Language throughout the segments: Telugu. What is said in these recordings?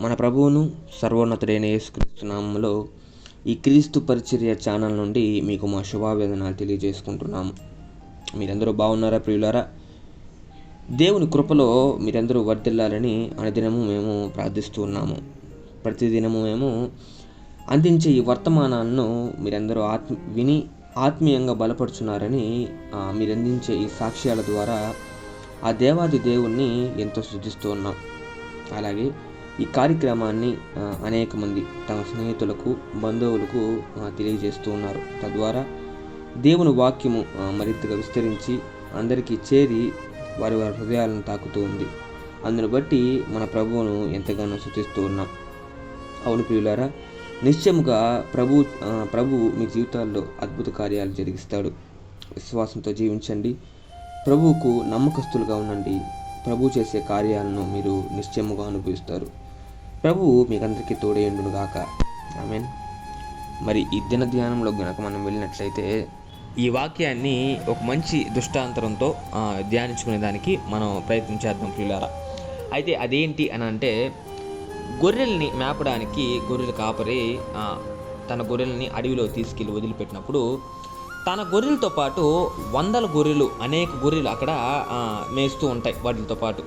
మన ప్రభువును సర్వోన్నతుడైన యేసుక్రీస్తు నామములో ఈ క్రీస్తు పరిచర్య ఛానల్ నుండి మీకు మా శుభావేదనలు తెలియజేసుకుంటున్నాము. మీరందరూ బాగున్నారా ప్రియులారా? దేవుని కృపలో మీరందరూ వర్ధిల్లాలని అనుదినము మేము ప్రార్థిస్తూ ఉన్నాము. ప్రతిదినము మేము అందించే ఈ వర్తమానాలను మీరందరూ విని ఆత్మీయంగా బలపడుచున్నారని మీరు అందించే ఈ సాక్ష్యాల ద్వారా ఆ దేవాది దేవుణ్ణి ఎంతో స్తుతిస్తూ ఉన్నాం. అలాగే ఈ కార్యక్రమాన్ని అనేక మంది తమ స్నేహితులకు, బంధువులకు తెలియజేస్తూ ఉన్నారు. తద్వారా దేవుని వాక్యము మరింతగా విస్తరించి అందరికీ చేరి వారి హృదయాలను తాకుతూ ఉంది. అందును బట్టి మన ప్రభువును ఎంతగానో స్తుతిస్తూ ఉన్నాం. అవును ప్రియులారా, నిశ్చయముగా ప్రభు మీ జీవితాల్లో అద్భుత కార్యాలు జరిగిస్తాడు. విశ్వాసంతో జీవించండి, ప్రభువుకు నమ్మకస్తులుగా ఉండండి. ప్రభు చేసే కార్యాలను మీరు నిశ్చయముగా అనుభవిస్తారు. ప్రభువు మీకందరికీ తోడేయండును గాక. ఆమేన్. మరి ఈ దిన ధ్యానంలో గనక మనం వెళ్ళినట్లయితే ఈ వాక్యాన్ని ఒక మంచి దృష్టాంతరంతో ధ్యానించుకునే దానికి మనం ప్రయత్నం చేద్దాం ప్రియులారా. అయితే అదేంటి అని అంటే, గొర్రెల్ని మేపడానికి గొర్రెల కాపరి తన గొర్రెల్ని అడవిలో తీసుకెళ్ళి వదిలిపెట్టినప్పుడు తన గొర్రెలతో పాటు అనేక గొర్రెలు అక్కడ మేస్తూ ఉంటాయి వాటితో పాటు.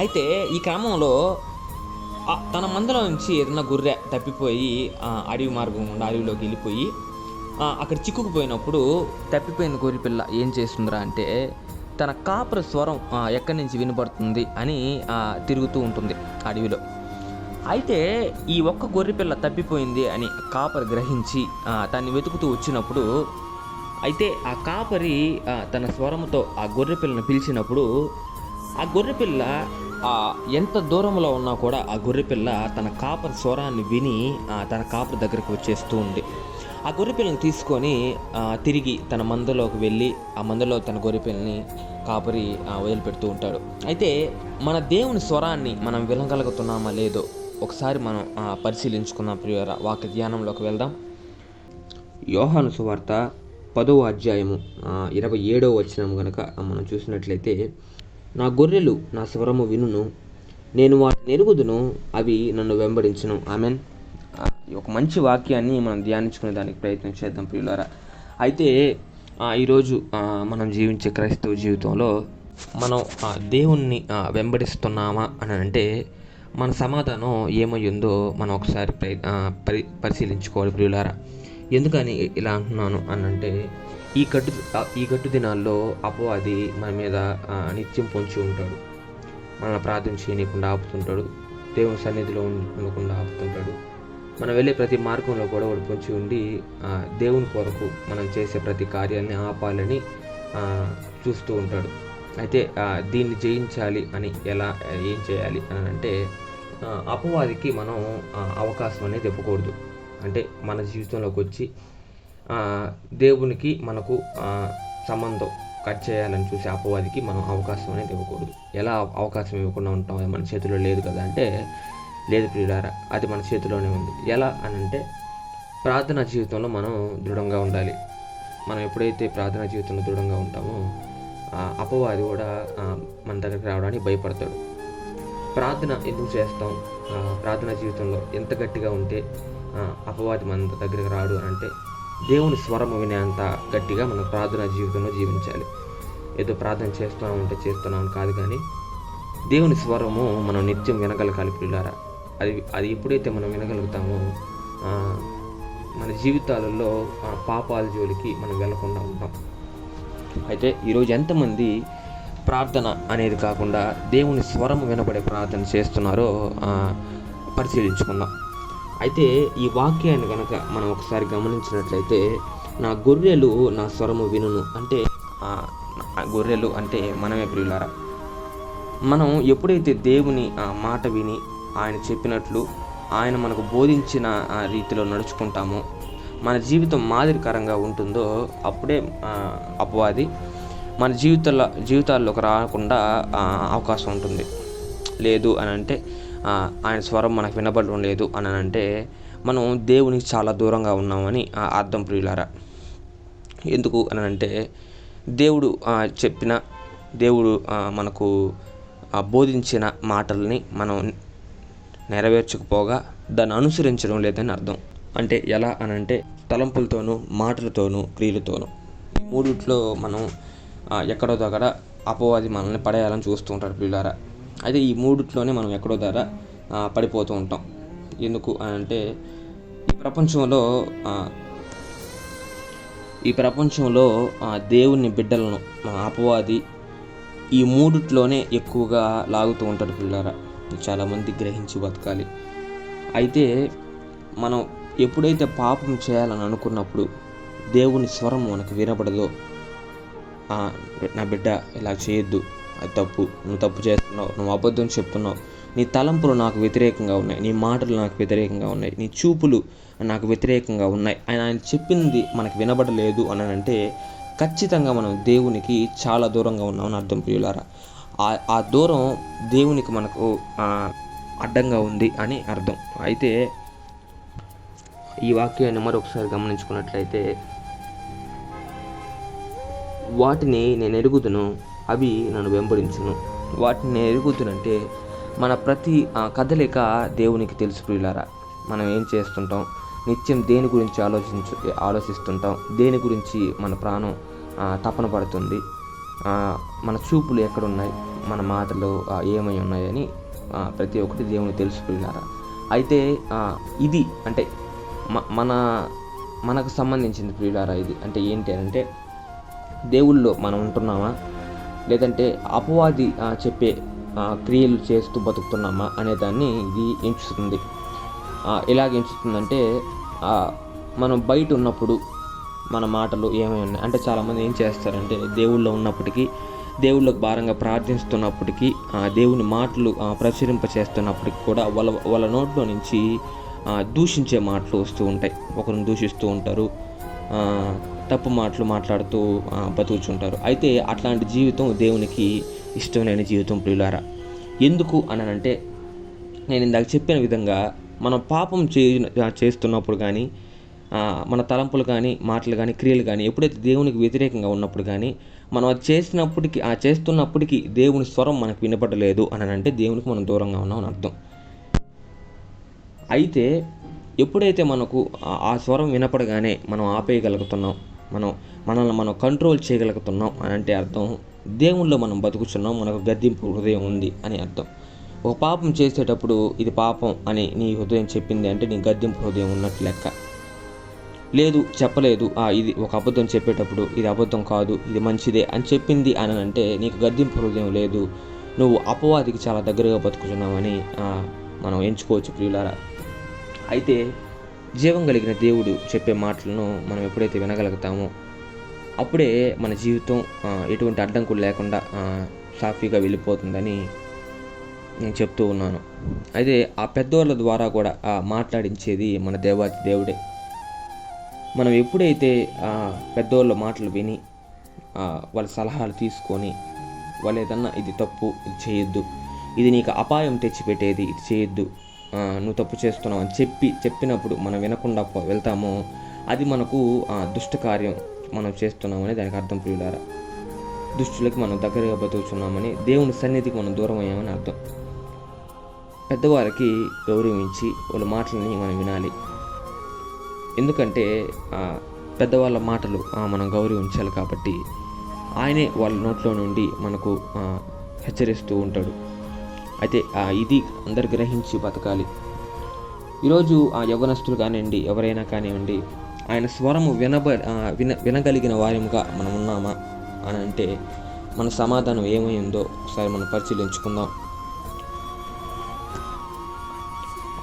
అయితే ఈ క్రమంలో తన మందలో నుంచి ఏదైనా గొర్రె తప్పిపోయి అడవి మార్గం గుండా అడవిలోకి వెళ్ళిపోయి అక్కడ చిక్కుకుపోయినప్పుడు తప్పిపోయిన గొర్రె పిల్ల ఏం చేస్తుందిరా అంటే, తన కాపరి స్వరం ఎక్కడి నుంచి వినపడుతుంది అని తిరుగుతూ ఉంటుంది అడవిలో. అయితే ఈ ఒక్క గొర్రె పిల్ల తప్పిపోయింది అని కాపరి గ్రహించి తన్ని వెతుకుతూ వచ్చినప్పుడు, అయితే ఆ కాపరి తన స్వరంతో ఆ గొర్రె పిల్లను పిలిచినప్పుడు ఆ గొర్రె పిల్ల ఎంత దూరంలో ఉన్నా కూడా ఆ గొర్రె పిల్ల తన కాపరి స్వరాన్ని విని తన కాపరి దగ్గరికి వచ్చేస్తూ ఉంది. ఆ గొర్రె పిల్లని తీసుకొని తిరిగి తన మందలోకి వెళ్ళి ఆ మందలో తన గొర్రె పిల్లని కాపరి వదిలిపెడుతూ ఉంటాడు. అయితే మన దేవుని స్వరాన్ని మనం వినగలుగుతున్నామా లేదో ఒకసారి మనం పరిశీలించుకుందాం ప్రియులారా. వాక్య ధ్యానంలోకి వెళ్దాం. యోహాను సువార్త 10వ అధ్యాయము 27వ వచనం కనుక మనం చూసినట్లయితే, నా గొర్రెలు నా స్వరము వినును, నేను వాటిని ఎరుగుదును, అవి నన్ను వెంబడించును. ఆమెన్. ఒక మంచి వాక్యాన్ని మనం ధ్యానించుకునే దానికి ప్రయత్నం చేద్దాం ప్రియులారా. అయితే ఈరోజు మనం జీవించే క్రైస్తవ జీవితంలో మనం దేవుణ్ణి వెంబడిస్తున్నామా అని అంటే మన సమాధానం ఏమై ఉందో మనం ఒకసారి పరిశీలించుకోవాలి ప్రియులారా. ఎందుకని ఇలా అంటున్నాను అని అంటే, ఈ గట్టు దినాల్లో అపవాది మన మీద నిత్యం పొంచి ఉంటాడు. మనల్ని ప్రార్థన చేయనీయకుండా ఆపుతుంటాడు, దేవుని సన్నిధిలో ఉండకుండా ఆపుతుంటాడు. మనం వెళ్ళే ప్రతి మార్గంలో కూడా వాడు పొంచి ఉండి దేవుని కొరకు మనం చేసే ప్రతి కార్యాలని ఆపాలని చూస్తూ ఉంటాడు. అయితే దీన్ని జయించాలి అని ఏం చేయాలి అని అంటే, అపవాదికి మనం అవకాశం అనేది ఇవ్వకూడదు. అంటే మన జీవితంలోకి వచ్చి దేవునికి మనకు సంబంధం కట్ చేయాలని చూసే అపవాదికి మనం అవకాశం అనేది ఇవ్వకూడదు. ఎలా అవకాశం ఇవ్వకుండా ఉంటాం? అది మన చేతిలో లేదు కదా అంటే, లేదు ప్రియులారా, అది మన చేతిలోనే ఉంది. ఎలా అని అంటే, ప్రార్థనా జీవితంలో మనం దృఢంగా ఉండాలి. మనం ఎప్పుడైతే ప్రార్థనా జీవితంలో దృఢంగా ఉంటామో అపవాది కూడా మన దగ్గరికి రావడానికి భయపడతాడు. ప్రార్థన ఎందుకు చేస్తాం? ప్రార్థనా జీవితంలో ఎంత గట్టిగా ఉంటే అపవాది మన దగ్గరికి రాడు అని అంటే, దేవుని స్వరము వినేంత గట్టిగా మన ప్రార్థనా జీవితంలో జీవించాలి. ఏదో ప్రార్థన చేస్తున్నాం కాదు, కానీ దేవుని స్వరము మనం నిత్యం వినగలగాలి ప్రియులారా. అది ఎప్పుడైతే మనం వినగలుగుతామో మన జీవితాలలో పాపాల జోలికి మనం వెళ్లకుండా ఉంటాం. అయితే ఈరోజు ఎంతమంది ప్రార్థన అనేది కాకుండా దేవుని స్వరం వినబడే ప్రార్థన చేస్తున్నారో పరిశీలించుకుందాం. అయితే ఈ వాక్యాన్ని కనుక మనం ఒకసారి గమనించినట్లయితే, నా గొర్రెలు నా స్వరము వినును అంటే గొర్రెలు అంటే మనమే ప్రియులారా. మనం ఎప్పుడైతే దేవుని మాట విని ఆయన చెప్పినట్లు ఆయన మనకు బోధించిన రీతిలో నడుచుకుంటామో, మన జీవితం మాదిరికరంగా ఉంటుందో, అప్పుడే అపవాది మన జీవితాల్లోకి రాకుండా అవకాశం ఉంటుంది. లేదు అని అంటే, ఆయన స్వరం మనకు వినబడడం లేదు అని అంటే మనం దేవునికి చాలా దూరంగా ఉన్నామని అర్థం ప్రియులారా. ఎందుకు అని అంటే, దేవుడు మనకు బోధించిన మాటల్ని మనం నెరవేర్చకపోగా దాన్ని అనుసరించడం లేదని అర్థం. అంటే ఎలా అనంటే తలంపులతోనూ, మాటలతోనూ, క్రియలతోనూ, ఈ మూడిట్లో మనం ఎక్కడో దగ్గర అపవాది మనల్ని పడేయాలని చూస్తూ ఉంటాడు ప్రియులారా. అయితే ఈ మూడిట్లోనే మనం ఎక్కడో దగ్గర పడిపోతూ ఉంటాం. ఎందుకు అనంటే ఈ ప్రపంచంలో దేవుని బిడ్డలను అపవాది ఈ మూడిట్లోనే ఎక్కువగా లాగుతూ ఉంటాడు పిల్లరా. చాలామంది గ్రహించి బతకాలి. అయితే మనం ఎప్పుడైతే పాపం చేయాలని అనుకున్నప్పుడు దేవుని స్వరం మనకు వినపడదో, నా బిడ్డ ఇలా చేయొద్దు, అది తప్పు, నువ్వు తప్పు చేస్తున్నావు, నువ్వు అబద్ధం చెప్తున్నావు, నీ తలంపులు నాకు వ్యతిరేకంగా ఉన్నాయి, నీ మాటలు నాకు వ్యతిరేకంగా ఉన్నాయి, నీ చూపులు నాకు వ్యతిరేకంగా ఉన్నాయి ఆయన చెప్పింది మనకు వినబడలేదు అని అంటే ఖచ్చితంగా మనం దేవునికి చాలా దూరంగా ఉన్నామని అర్థం ప్రియులారా. ఆ దూరం దేవునికి మనకు అడ్డంగా ఉంది అని అర్థం. అయితే ఈ వాక్యాన్ని మరొకసారి గమనించుకున్నట్లయితే, వాటిని నేను ఎరుగుదును, అవి నన్ను వెంబడించును. వాటిని నేను ఎరుగుదునంటే మన ప్రతి కదలిక దేవునికి తెలుసు ప్రియులారా. మనం ఏం చేస్తుంటాం, నిత్యం దేని గురించి ఆలోచిస్తుంటాం, దేని గురించి మన ప్రాణం తపన పడుతుంది, మన చూపులు ఎక్కడున్నాయి, మన మాటలు ఏమై ఉన్నాయని ప్రతి ఒక్కటి దేవునికి తెలుసు ప్రియులారా. అయితే ఇది అంటే మనకు సంబంధించింది ప్రియులారా. ఇది అంటే ఏంటి అంటే దేవుళ్ళో మనం ఉంటున్నామా, లేదంటే అపవాది చెప్పే క్రియలు చేస్తూ బతుకుతున్నామా అనే దాన్ని ఇది ఎంచుతుంది. ఎలాగ ఎంచుతుందంటే మనం బయట ఉన్నప్పుడు మన మాటలు ఏమై ఉన్నాయి అంటే చాలామంది ఏం చేస్తారంటే దేవుళ్ళో ఉన్నప్పటికీ, దేవుళ్ళకు భారంగా ప్రార్థిస్తున్నప్పటికీ, దేవుని మాటలు ప్రచురింప చేస్తున్నప్పటికీ కూడా వాళ్ళ నోట్లో నుంచి దూషించే మాటలు వస్తూ ఉంటాయి. ఒకరిని దూషిస్తూ ఉంటారు, తప్పు మాటలు మాట్లాడుతూ బతుకుచుంటారు. అయితే అట్లాంటి జీవితం దేవునికి ఇష్టం లేని జీవితం ప్రియులారా. ఎందుకు అనంటే నేను ఇందాక చెప్పిన విధంగా మనం పాపం చేస్తున్నప్పుడు కానీ, మన తలంపులు కానీ, మాటలు కానీ, క్రియలు కానీ ఎప్పుడైతే దేవునికి వ్యతిరేకంగా ఉన్నప్పుడు కానీ, మనం అది చేస్తున్నప్పటికీ దేవుని స్వరం మనకు వినపడలేదు అనంటే దేవునికి మనం దూరంగా ఉన్నాం అని అర్థం. అయితే ఎప్పుడైతే మనకు ఆ స్వరం వినపడగానే మనం ఆపేయగలుగుతున్నాం, మనల్ని మనం కంట్రోల్ చేయగలుగుతున్నాం అని అంటే అర్థం దేవుళ్ళో మనం బతుకుతున్నాం, మనకు గద్దింపు హృదయం ఉంది అని అర్థం. ఒక పాపం చేసేటప్పుడు ఇది పాపం అని నీ హృదయం చెప్పింది అంటే నీ గద్దింపు హృదయం ఉన్నట్టు లెక్క. లేదు చెప్పలేదు, ఇది ఒక అబద్ధం చెప్పేటప్పుడు ఇది అబద్ధం కాదు, ఇది మంచిదే అని చెప్పింది అని అంటే నీకు గద్దింపు హృదయం లేదు, నువ్వు అపవాదికి చాలా దగ్గరగా బతుకుతున్నావని మనం ఎంచుకోవచ్చు ప్రియులారా. అయితే జీవం కలిగిన దేవుడు చెప్పే మాటలను మనం ఎప్పుడైతే వినగలుగుతామో అప్పుడే మన జీవితం ఎటువంటి అడ్డంకులు లేకుండా సాఫీగా వెళ్ళిపోతుందని నేను చెప్తూ ఉన్నాను. అయితే ఆ పెద్దవాళ్ళ ద్వారా కూడా మాట్లాడించేది మన దేవాతి దేవుడే. మనం ఎప్పుడైతే పెద్దవాళ్ళ మాటలు విని వాళ్ళ సలహాలు తీసుకొని వాళ్ళు ఏదన్నా ఇది తప్పు, ఇది చేయొద్దు, ఇది నీకు అపాయం తెచ్చిపెట్టేది, ఇది చేయొద్దు, నువ్వు తప్పు చేస్తున్నావు అని చెప్పినప్పుడు మనం వినకుండా వెళ్తామో అది మనకు దుష్ట కార్యం మనం చేస్తున్నామని దానికి అర్థం ప్రియులారా. దుష్టులకి మనం దగ్గరగా బతుకుతున్నామని, దేవుని సన్నిధికి మనం దూరం అయ్యామని అర్థం. పెద్దవారికి గౌరవించి వాళ్ళ మాటలని మనం వినాలి. ఎందుకంటే పెద్దవాళ్ళ మాటలు మనం గౌరవించాలి కాబట్టి ఆయనే వాళ్ళ నోట్లో నుండి మనకు హెచ్చరిస్తూ ఉంటాడు. అయితే ఇది అందరు గ్రహించి బతకాలి. ఈరోజు యవ్వనస్తులు కానివ్వండి, ఎవరైనా కానివ్వండి, ఆయన స్వరము వినగలిగిన వారిగా మనం ఉన్నామా అని అంటే మన సమాధానం ఏమైందో ఒకసారి మనం పరిశీలించుకుందాం.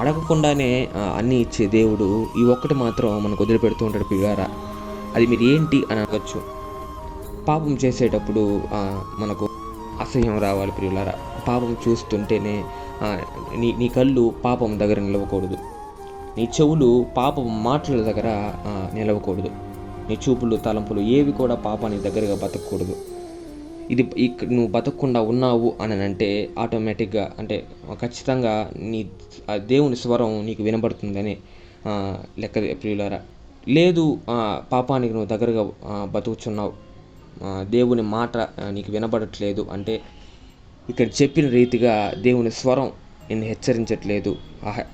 అడగకుండానే అన్నీ ఇచ్చే దేవుడు ఈ ఒక్కటి మాత్రం మనకు వదిలిపెడుతూ ఉంటాడు పిల్లారా. అది మీరు ఏంటి అని అనవచ్చు. పాపం చేసేటప్పుడు మనకు అసహ్యం రావాలి ప్రియులారా. పాపం చూస్తుంటేనే నీ కళ్ళు పాపం దగ్గర నిలవకూడదు, నీ చెవులు పాపం మాటల దగ్గర నిలవకూడదు, నీ చూపులు తలంపులు ఏవి కూడా పాపానికి దగ్గరగా బతకూడదు. ఇది నువ్వు బతకకుండా ఉన్నావు అని అంటే ఆటోమేటిక్గా అంటే ఖచ్చితంగా నీ దేవుని స్వరం నీకు వినబడుతుందని లెక్క ప్రియులారా. లేదు పాపానికి నువ్వు దగ్గరగా బతుకుచున్నావు, దేవుని మాట నీకు వినబడట్లేదు అంటే ఇక్కడ చెప్పిన రీతిగా దేవుని స్వరం నిన్ను హెచ్చరించట్లేదు,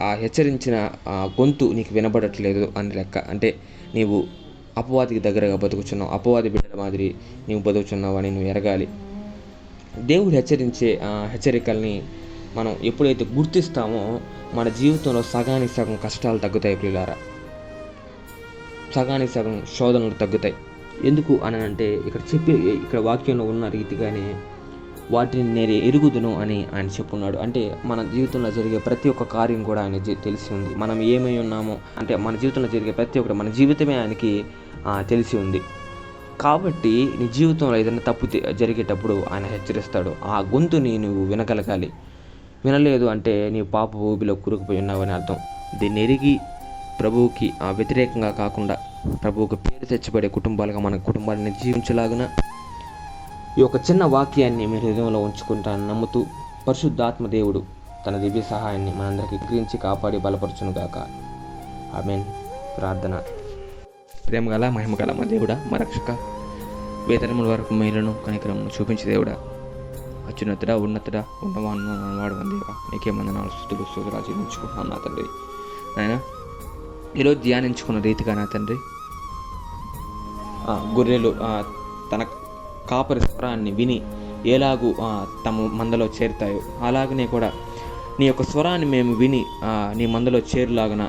ఆ హెచ్చరించిన ఆ గొంతు నీకు వినబడట్లేదు అని లెక్క. అంటే నీవు అపవాదికి దగ్గరగా బతుకుచున్నావు, అపవాది బిడ్డల మాదిరి నీవు బతుకుచున్నావు అని నువ్వు ఎరగాలి. దేవుడు హెచ్చరించే హెచ్చరికల్ని మనం ఎప్పుడైతే గుర్తిస్తామో మన జీవితంలో సగానికి సగం కష్టాలు తగ్గుతాయి ప్రియులారా, సగానికి సగం శోధనలు తగ్గుతాయి. ఎందుకు అని అంటే ఇక్కడ వాక్యంలో ఉన్న రీతిగానే వాటిని నేను ఎరుగుదును అని ఆయన చెప్పున్నాడు. అంటే మన జీవితంలో జరిగే ప్రతి ఒక్క కార్యం కూడా ఆయన తెలిసి ఉంది. మనం ఏమై ఉన్నామో అంటే మన జీవితంలో జరిగే ప్రతి ఒక్కటి మన జీవితమే ఆయనకి తెలిసి ఉంది. కాబట్టి నీ జీవితంలో ఏదైనా తప్పు జరిగేటప్పుడు ఆయన హెచ్చరిస్తాడు. ఆ గొంతుని నువ్వు వినగలగాలి. వినలేదు అంటే నీవు పాప ఊబిలో కూరుకుపోయి ఉన్నావని అర్థం. దీన్ని ఎరిగి ప్రభువుకి వ్యతిరేకంగా కాకుండా ప్రభువుకు పేరు తెచ్చబడే కుటుంబాలుగా మన కుటుంబాన్ని జీవించలాగున ఈ ఒక చిన్న వాక్యాన్ని మీ హృదయంలో ఉంచుకుంటానని నమ్ముతూ పరిశుద్ధాత్మ దేవుడు తన దివ్య సహాయాన్ని మనందరికీ గ్రహించి కాపాడి బలపరచునుగాక. ఆమేన్. ప్రార్థన. ప్రేమగల మహిమగల మా దేవుడా, మా రక్షక, వేతనముల వరకు మేలును కనికరమును చూపించే దేవుడా, అత్యున్నతుడా, ఉన్నతుడా, ఉన్నవాడు దేవా, నీకేమన్నా నాలుగు స్తుతులు ఆచరించుకుంటున్నాను నా తండ్రి. నాయన ఈరోజు ధ్యానించుకున్న రీతిగా నా తండ్రి, గొర్రెలు తన కాపరి స్వరాన్ని విని ఎలాగూ తమ మందలో చేరుతాయో అలాగనే కూడా నీ యొక్క స్వరాన్ని మేము విని నీ మందలో చేరులాగున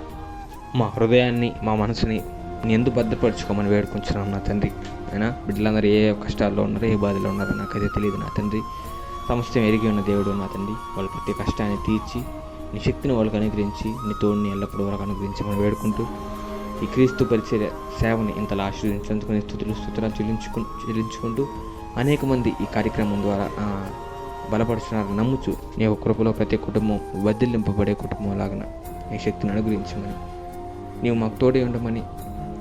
మా హృదయాన్ని, మా మనసుని నీ ఎందుకు భద్రపరచుకోమని వేడుకుంటున్నాం నా తండ్రి. అయినా బిడ్డలందరూ ఏ కష్టాల్లో ఉన్నారో, ఏ బాధలో ఉన్నారో నాకైతే తెలియదు నా తండ్రి. సమస్తం ఎరిగి ఉన్న దేవుడు నా తండ్రి. వాళ్ళ ప్రతి కష్టాన్ని తీర్చి నీ శక్తిని వాళ్ళకి అనుగ్రహించి నీ తోడుని ఎల్లప్పుడూ వాళ్ళకి అనుగ్రహించమని వేడుకుంటూ ఈ క్రీస్తు పరిచర్య సేవని ఇంతలా ఆశీర్వదించేందుకు స్తుతులు చెల్లించుకుంటూ అనేక మంది ఈ కార్యక్రమం ద్వారా బలపడుతున్నారని నమ్ముచు నీ యొక్క కృపలో ప్రతి కుటుంబం వదిలింపబడే కుటుంబం లాగా నీ శక్తిని అనుగ్రహించమని, నీవు మాకు తోడే ఉండమని,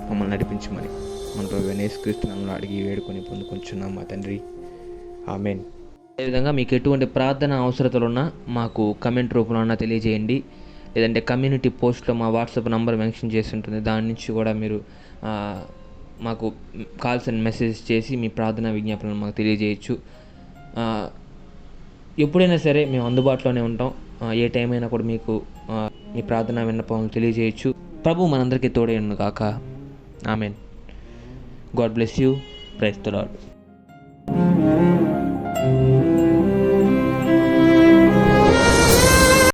మమ్మల్ని నడిపించమని మన ప్రభువైన యేసుక్రీస్తు నామములో అడిగి వేడుకొని పొందుకొంచున్నాం మా తండ్రి. ఆమేన్. అదేవిధంగా మీకు ఎటువంటి ప్రార్థన అవసరతలున్నా మాకు కమెంట్ రూపంలో తెలియజేయండి. లేదంటే కమ్యూనిటీ పోస్ట్లో మా వాట్సాప్ నంబర్ మెన్షన్ చేసి ఉంటుంది. దాని నుంచి కూడా మీరు మాకు కాల్స్ అండ్ మెసేజ్ చేసి మీ ప్రార్థనా విజ్ఞాపనలు మాకు తెలియజేయచ్చు. ఎప్పుడైనా సరే మేము అందుబాటులోనే ఉంటాం. ఏ టైం అయినా కూడా మీకు మీ ప్రార్థనా విన్నపములు తెలియజేయచ్చు. ప్రభు మనందరికీ తోడేయును గాక. Amen. God bless you. Praise the lord.